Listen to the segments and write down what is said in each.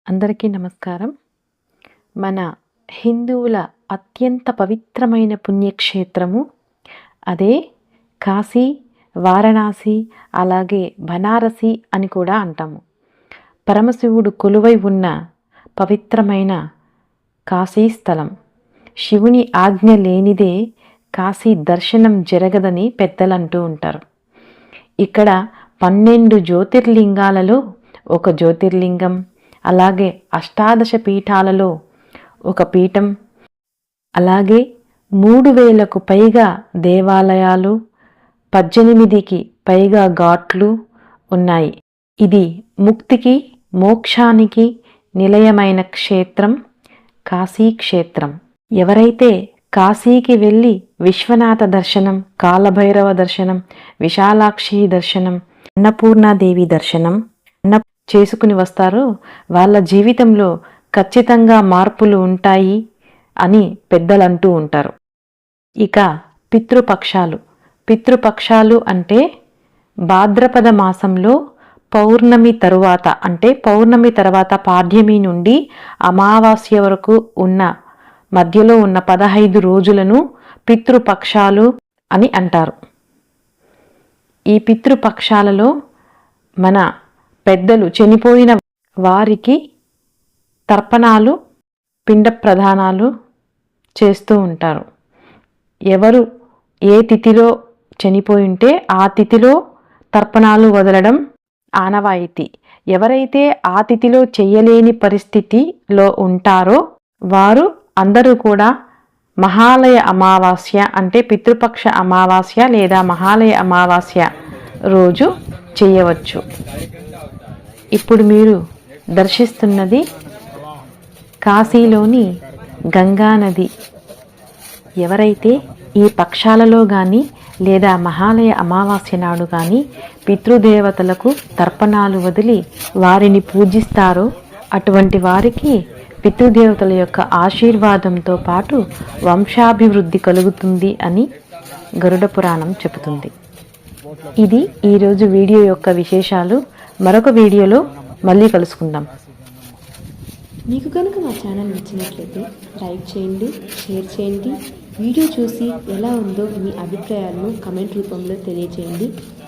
అందరికీ నమస్కారం. మన హిందువుల అత్యంత పవిత్రమైన పుణ్యక్షేత్రము అదే కాశీ, వారణాసి, అలాగే బనారసి అని కూడా అంటాము. పరమశివుడు కొలువై ఉన్న పవిత్రమైన కాశీ స్థలం. శివుని ఆజ్ఞ లేనిదే కాశీ దర్శనం జరగదని పెద్దలు అంటూ ఉంటారు. ఇక్కడ 12 జ్యోతిర్లింగాలలో ఒక జ్యోతిర్లింగం, అలాగే అష్టాదశ పీఠాలలో ఒక పీఠం, అలాగే 3000కు పైగా దేవాలయాలు, 18కి పైగా ఘాట్లు ఉన్నాయి. ఇది ముక్తికి, మోక్షానికి నిలయమైన క్షేత్రం కాశీ క్షేత్రం. ఎవరైతే కాశీకి వెళ్ళి విశ్వనాథ దర్శనం, కాలభైరవ దర్శనం, విశాలాక్షి దర్శనం, అన్నపూర్ణాదేవి దర్శనం చేసుకుని వస్తారో వాళ్ళ జీవితంలో ఖచ్చితంగా మార్పులు ఉంటాయి అని పెద్దలు అంటూ ఉంటారు. ఇక పితృపక్షాలు అంటే భాద్రపద మాసంలో పౌర్ణమి తరువాత పాడ్యమి నుండి అమావాస్య వరకు ఉన్న మధ్యలో ఉన్న 15 రోజులను పితృపక్షాలు అని అంటారు. ఈ పితృపక్షాలలో మన పెద్దలు చనిపోయిన వారికి తర్పణాలు, పిండ ప్రదానాలు చేస్తూ ఉంటారు. ఎవరు ఏ తిథిలో చనిపోయి ఉంటే ఆ తిథిలో తర్పణాలు వదలడం ఆనవాయితీ. ఎవరైతే ఆ తిథిలో చెయ్యలేని పరిస్థితిలో ఉంటారో వారు అందరూ కూడా మహాలయ అమావాస్య అంటే పితృపక్ష అమావాస్య లేదా మహాలయ అమావాస్య రోజు చేయవచ్చు. ఇప్పుడు మీరు దర్శిస్తున్నది కాశీలోని గంగానది. ఎవరైతే ఈ పక్షాలలో కానీ లేదా మహాలయ అమావాస్య నాడు కానీ పితృదేవతలకు తర్పణాలు వదిలి వారిని పూజిస్తారో అటువంటి వారికి పితృదేవతల యొక్క ఆశీర్వాదంతో పాటు వంశాభివృద్ధి కలుగుతుంది అని గరుడ పురాణం చెబుతుంది. ఇది ఈరోజు వీడియో యొక్క విశేషాలు. మరొక వీడియోలో మళ్ళీ కలుసుకుందాం. మీకు కనుక మా ఛానల్ నచ్చినట్లయితే లైక్ చేయండి, షేర్ చేయండి. వీడియో చూసి ఎలా ఉందో మీ అభిప్రాయాలను కమెంట్ రూపంలో తెలియచేయండి.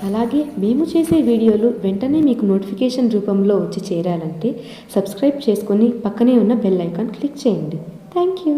అలాగే మేము చేసే వీడియోలు వెంటనే మీకు నోటిఫికేషన్ రూపంలో వచ్చి చేరాలంటే సబ్స్క్రైబ్ చేసుకొని పక్కనే ఉన్న బెల్ ఐకాన్ క్లిక్ చేయండి. Thank you.